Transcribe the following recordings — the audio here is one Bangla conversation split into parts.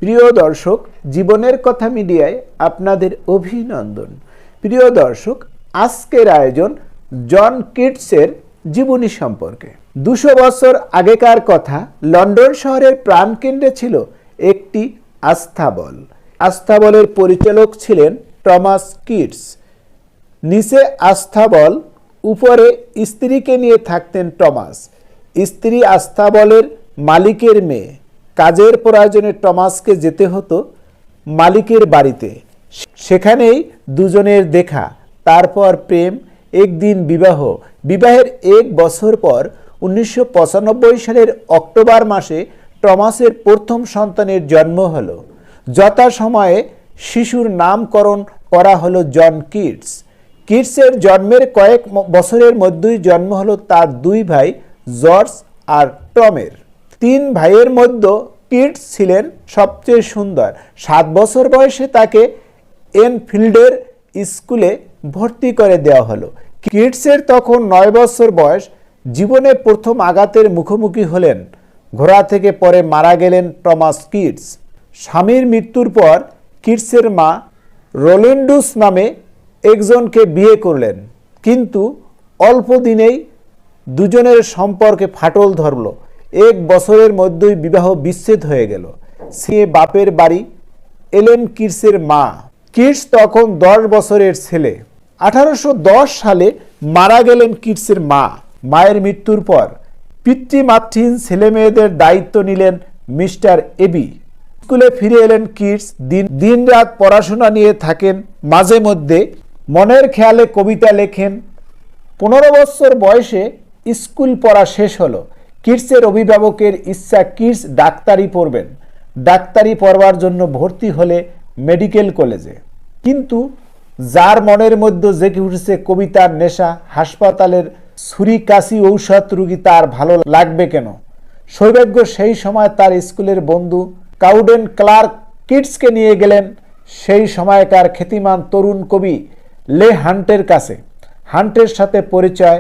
প্রিয় দর্শক, জীবনের কথা মিডিয়ায় আপনাদের অভিনন্দন। প্রিয় দর্শক, আজকের আয়োজন জন কিটসের জীবনী সম্পর্কে। 200 বছর আগেকার কথা, লন্ডন শহরের প্রাণকেন্দ্রে ছিল একটি আস্তাবল। আস্তাবলের পরিচালক ছিলেন টমাস কিটস। নিচে আস্তাবল, উপরে স্ত্রীকে নিয়ে থাকতেন টমাস। স্ত্রী আস্তাবলের মালিকের মেয়ে। কাজের প্রয়োজনে টমাসকে যেতে হতো মালিকের বাড়িতে। সেখানেই দুজনের দেখা, তারপর প্রেম, একদিন বিবাহ। বিবাহের 1 বছর পর 1995 সালের অক্টোবর মাসে টমাসের প্রথম সন্তানের জন্ম হলো। যথাসময়ে শিশুর নামকরণ করা হলো জন কিটস। কিটসের জন্মের কয়েক বছরের মধ্যেই জন্ম হলো তার 2 ভাই জর্জ আর টমের। 3 ভাইয়ের মধ্যে কিটস ছিলেন সবচেয়ে সুন্দর। 7 বছর বয়সে তাকে এনফিল্ডের স্কুলে ভর্তি করে দেওয়া হলো। কিটসের তখন 9 বছর বয়স। জীবনে প্রথম আঘাতের মুখোমুখি হলেন। ঘোড়া থেকে পরে মারা গেলেন টমাস কিটস। স্বামীর মৃত্যুর পর কিটসের মা রোলিন্ডুস নামে একজনকে বিয়ে করলেন, কিন্তু অল্প দিনেই দুজনের সম্পর্কে ফাটল ধরল। 1 বছরের মধ্যেই বিবাহ বিচ্ছেদ হয়ে গেল। সে বাপের বাড়ি এলেন কিটসের মা। কিটস তখন 10 বছরের ছেলে। 1810 সালে মারা গেলেন কিটসের মা। মায়ের মৃত্যুর পর পিতৃমাতৃহীন ছেলে মেয়েদের দায়িত্ব নিলেন মিস্টার এবি। স্কুলে ফিরে এলেন কিটস। দিন রাত পড়াশোনা নিয়ে থাকেন। মাঝে মধ্যে মনের খেয়ালে কবিতা লেখেন। 15 বছর বয়সে স্কুল পড়া শেষ হলো। কিটসের অভিভাবকের ইচ্ছা কিটস ডাক্তারি পড়বেন। ডাক্তারি পড়বার জন্য ভর্তি হলে মেডিকেল কলেজে। কিন্তু যার মনের মধ্যে জেগে উঠেছে কবিতার নেশা, হাসপাতালের ছুরি কাশি ঔষধ রুগী তার ভালো লাগবে কেন? সৌভাগ্য সেই সময় তার স্কুলের বন্ধু কাউডেন ক্লার্ক কিটসকে নিয়ে গেলেন সেই সময়কার খ্যাতিমান তরুণ কবি লে হান্টের কাছে। হান্টের সাথে পরিচয়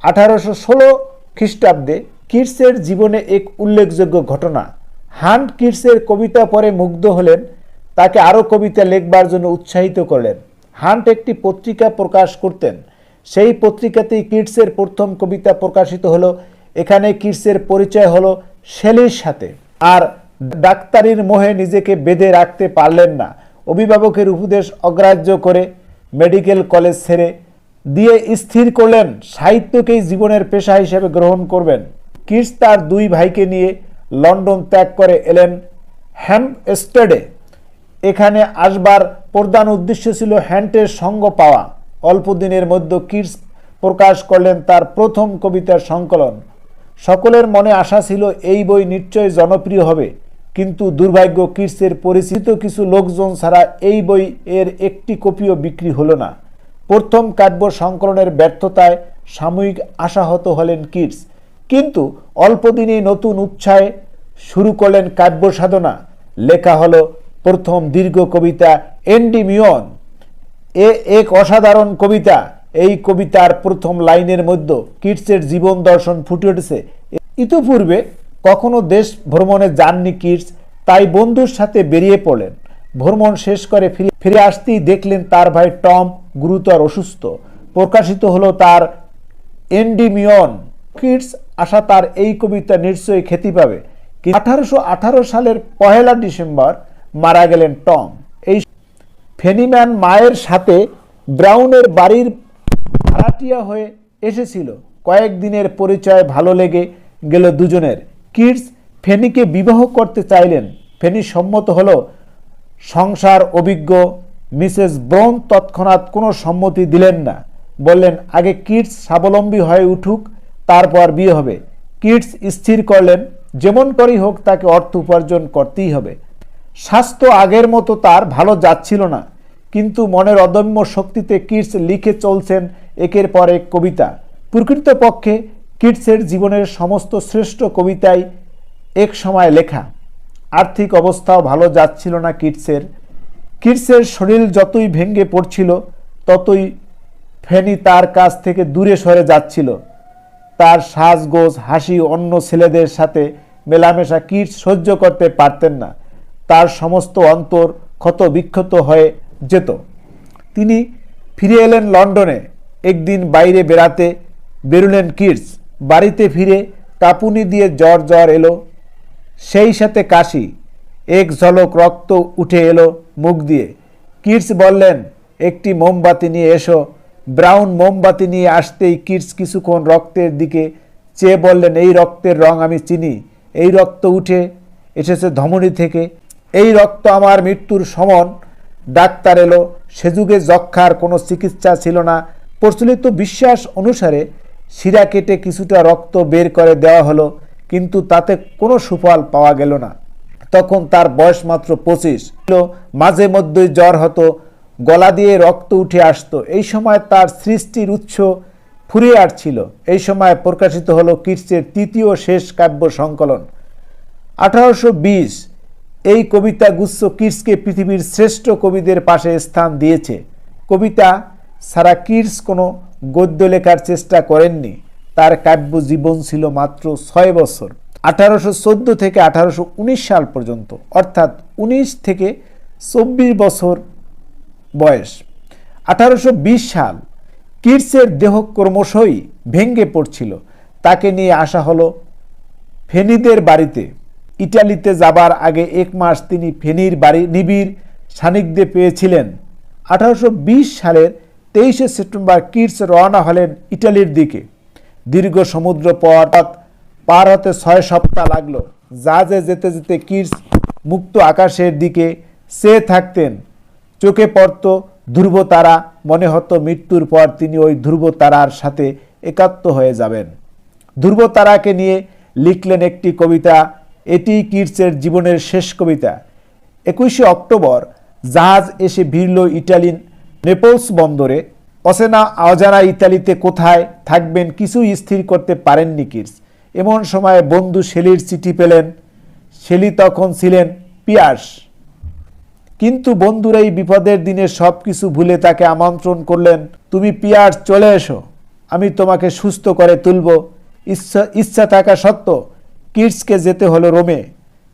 1816 খ্রিস্টাব্দে। কিটসের জীবনে এক উল্লেখযোগ্য ঘটনা। হান্ট কিটসের কবিতা পড়ে মুগ্ধ হলেন, তাকে আরও কবিতা লেখবার জন্য উৎসাহিত করলেন। হান্ট একটি পত্রিকা প্রকাশ করতেন। সেই পত্রিকাতেই কিটসের প্রথম কবিতা প্রকাশিত হলো। এখানে কিটসের পরিচয় হলো শেলির সাথে। আর ডাক্তারির মোহে নিজেকে বেঁধে রাখতে পারলেন না। অভিভাবকের উপদেশ অগ্রাহ্য করে মেডিকেল কলেজ ছেড়ে দিয়ে স্থির করলেন সাহিত্যকেই জীবনের পেশা হিসেবে গ্রহণ করবেন। কিটস তার 2 ভাইকে নিয়ে লন্ডন ত্যাগ করে এলেন হ্যাম্পস্টেডে। এখানে আসবার প্রধান উদ্দেশ্য ছিল হ্যান্টের সঙ্গ পাওয়া। অল্প দিনের মধ্যে কিটস প্রকাশ করলেন তার প্রথম কবিতার সংকলন। সকলের মনে আশা ছিল এই বই নিশ্চয় জনপ্রিয় হবে, কিন্তু দুর্ভাগ্য কিটসের পরিচিত কিছু লোকজন ছাড়া এই বই এর একটি কপিও বিক্রি হলো না। প্রথম কাব্য সংকলনের ব্যর্থতায় সাময়িক আশাহত হলেন কিটস, কিন্তু অল্প দিনেই নতুন উৎসাহে শুরু করলেন কাব্য সাধনা। লেখা হলো প্রথম দীর্ঘ কবিতা এন্ডিমিয়ন। এক অসাধারণ কবিতা। এই কবিতার প্রথম লাইনের মধ্যে কিটসের জীবন দর্শন ফুটে উঠেছে। ইতিপূর্বে কখনো দেশ ভ্রমণে যাননি কিটস, তাই বন্ধুর সাথে বেরিয়ে পড়লেন। ভ্রমণ শেষ করে ফিরে আসতেই দেখলেন তার ভাই টম গুরুতর অসুস্থ। প্রকাশিত হলো তার এন্ডিমিয়ন। কিটস আশা তার এই কবিতা নিশ্চয়ই খ্যাতি পাবে। 1818 সালের 1 ডিসেম্বর মারা গেলেন টম। এই ফেনিম্যান মায়ের সাথে ব্রাউনের বাড়ির ভাড়াটিয়া হয়ে এসেছিল। কয়েকদিনের পরিচয় ভালো লেগে গেল দুজনের। কিটস ফেনিকে বিবাহ করতে চাইলেন। ফেনি সম্মত হলো। সংসার অভিজ্ঞ মিসেস ব্রাউন তৎক্ষণাৎ কোনো সম্মতি দিলেন না। বললেন আগে কিটস স্বাবলম্বী হয়ে উঠুক, তারপর বিয়ে হবে। কিটস স্থির করলেন যেমন করেই হোক তাকে অর্থ উপার্জন করতেই হবে। স্বাস্থ্য আগের মতো তার ভালো যাচ্ছিল না, কিন্তু মনের অদম্য শক্তিতে কিটস লিখে চলছেন একের পর এক কবিতা। প্রকৃতপক্ষে কিটসের জীবনের সমস্ত শ্রেষ্ঠ কবিতাই এক সময় লেখা। আর্থিক অবস্থাও ভালো যাচ্ছিল না কিটসের শরীর যতই ভেঙে পড়ছিল ততই ফেনি তার কাছ থেকে দূরে সরে যাচ্ছিল। তার সাজগোজ হাসি অন্য ছেলেদের সাথে মেলামেশা কিটস সহ্য করতে পারতেন না। তার সমস্ত অন্তর ক্ষত বিক্ষত হয়ে যেত। তিনি ফিরে এলেন লন্ডনে। একদিন বাইরে বেরোলেন কিটস। বাড়িতে ফিরে কাঁপুনি দিয়ে জ্বর এলো, সেই সাথে কাশি। এক ঝলক রক্ত উঠে এলো মুখ দিয়ে। কিটস বললেন, একটি মোমবাতি নিয়ে এসো। ব্রাউন মোমবাতি নিয়ে আসতেই কিটস কিছুক্ষণ রক্তের দিকে চেয়ে বললেন, এই রক্তের রং আমি চিনি। এই রক্ত উঠে এসেছে ধমনী থেকে। এই রক্ত আমার মৃত্যুর সমন। ডাক্তার এলো। সে যুগে যক্ষ্মার কোনো চিকিৎসা ছিল না। প্রচলিত বিশ্বাস অনুসারে শিরা কেটে কিছুটা রক্ত বের করে দেওয়া হলো, কিন্তু তাতে কোনো সুফল পাওয়া গেল না। তখন তার বয়স মাত্র 25। মাঝে মধ্যেই জ্বর হতো, গলা দিয়ে রক্ত উঠে আসতো। এই সময় তার সৃষ্টির উৎস ফুরিয়ে আসছিল। এই সময় প্রকাশিত হলো কিটসের তৃতীয় শেষ কাব্য সংকলন। 1820 এই কবিতা গুচ্ছ কিটসকে পৃথিবীর শ্রেষ্ঠ কবিদের পাশে স্থান দিয়েছে। কবিতা ছাড়া কিটস কোনো গদ্য লেখার চেষ্টা করেননি। তার কাব্য জীবন ছিল মাত্র 6 বছর, 1814 থেকে 1819 সাল পর্যন্ত, অর্থাৎ 19 থেকে 24 বছর বয়স। 1820 সাল কিটসের দেহ ক্রমশই ভেঙে পড়ছিল। তাকে নিয়ে আসা হলো ফেনীদের বাড়িতে। ইটালিতে যাবার আগে 1 মাস তিনি ফেনীর নিবিড় সান্নিধ্যে পেয়েছিলেন। 1820 সালের 23 সেপ্টেম্বর কিটস রওনা হলেন ইটালির দিকে। দীর্ঘ সমুদ্র পথ পার হতে 6 সপ্তাহ লাগলো। জাহাজে যেতে যেতে কিটস মুক্ত আকাশের দিকে চেয়ে থাকতেন। চোখে পড়ত ধ্রুব তারা। মনে হতো মৃত্যুর পর তিনি ওই ধ্রুব তারার সাথে একাত্ম হয়ে যাবেন। ধ্রুব তারাকে নিয়ে লিখলেন একটি কবিতা। এটি কিটসের জীবনের শেষ কবিতা। 21 অক্টোবর জাহাজ এসে ভিড়ল ইটালির নেপলস বন্দরে। অচেনা অজানা ইতালিতে কোথায় থাকবেন কিছুই স্থির করতে পারেননি কিটস। এমন সময় বন্ধু শেলির চিঠি পেলেন। শেলি তখন ছিলেন পিয়ার্স। কিন্তু বন্ধুর এই বিপদের দিনে সব কিছু ভুলে তাকে আমন্ত্রণ করলেন, তুমি পিয়ার্স চলে এসো, আমি তোমাকে সুস্থ করে তুলব। ইচ্ছা থাকা সত্ত্বেও কিটসকে যেতে হলো রোমে,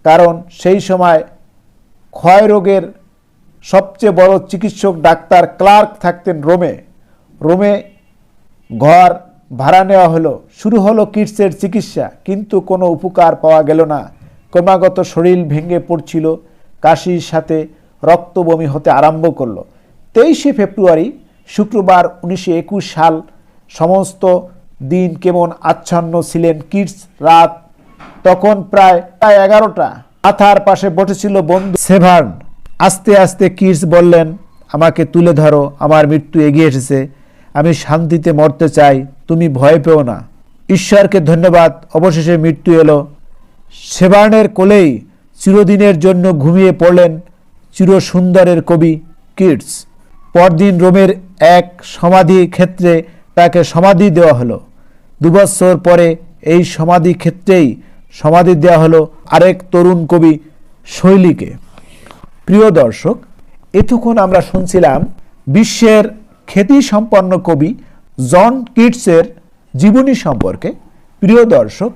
কারণ সেই সময় ক্ষয় রোগের সবচেয়ে বড় চিকিৎসক ডাক্তার ক্লার্ক থাকতেন রোমে ঘর ভাড়া নেওয়া হলো। শুরু হলো কিটসের চিকিৎসা, কিন্তু কোনো উপকার পাওয়া গেল না। ক্রমাগত শরীর ভেঙে পড়ছিল, কাশির সাথে রক্ত বমি হতে আরম্ভ করলো। 23 ফেব্রুয়ারি শুক্রবার 1921 সাল। সমস্ত দিন কেমন আচ্ছন্ন ছিলেন কিটস। রাত তখন প্রায় 11টা। মাথার পাশে বসেছিল বন্ধু সেভার্ন। আস্তে আস্তে কিটস বললেন, আমাকে তুলে ধরো, আমার মৃত্যু এগিয়ে এসেছে, আমি শান্তিতে মরতে চাই, তুমি ভয় পেও না। ঈশ্বরকে ধন্যবাদ, অবশেষে মৃত্যু এলো। সেভার্নের কোলেই চিরদিনের জন্য ঘুমিয়ে পড়লেন চিরসুন্দরের কবি কিটস। পরদিন রোমের এক সমাধি ক্ষেত্রে তাকে সমাধি দেওয়া হলো। 2 বছর পরে এই সমাধি ক্ষেত্রেই সমাধি দেওয়া হলো আরেক তরুণ কবি শৈলীকে। প্রিয় দর্শক, এতক্ষণ আমরা শুনছিলাম বিশ্বের খ্যাতিসম্পন্ন কবি জন কিটসের জীবনী সম্পর্কে। প্রিয় দর্শক,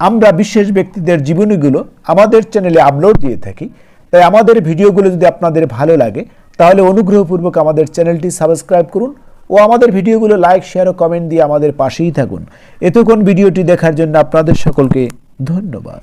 আমরা বিশেষ ব্যক্তিদের জীবনীগুলো আমাদের চ্যানেলে আপলোড দিয়ে থাকি। তাই আমাদের ভিডিওগুলো যদি আপনাদের ভালো লাগে তাহলে অনুগ্রহপূর্বক আমাদের চ্যানেলটি সাবস্ক্রাইব করুন ও আমাদের ভিডিওগুলো লাইক, শেয়ার ও কমেন্ট দিয়ে আমাদের পাশেই থাকুন। এতক্ষণ ভিডিওটি দেখার জন্য আপনাদের সকলকে ধন্যবাদ।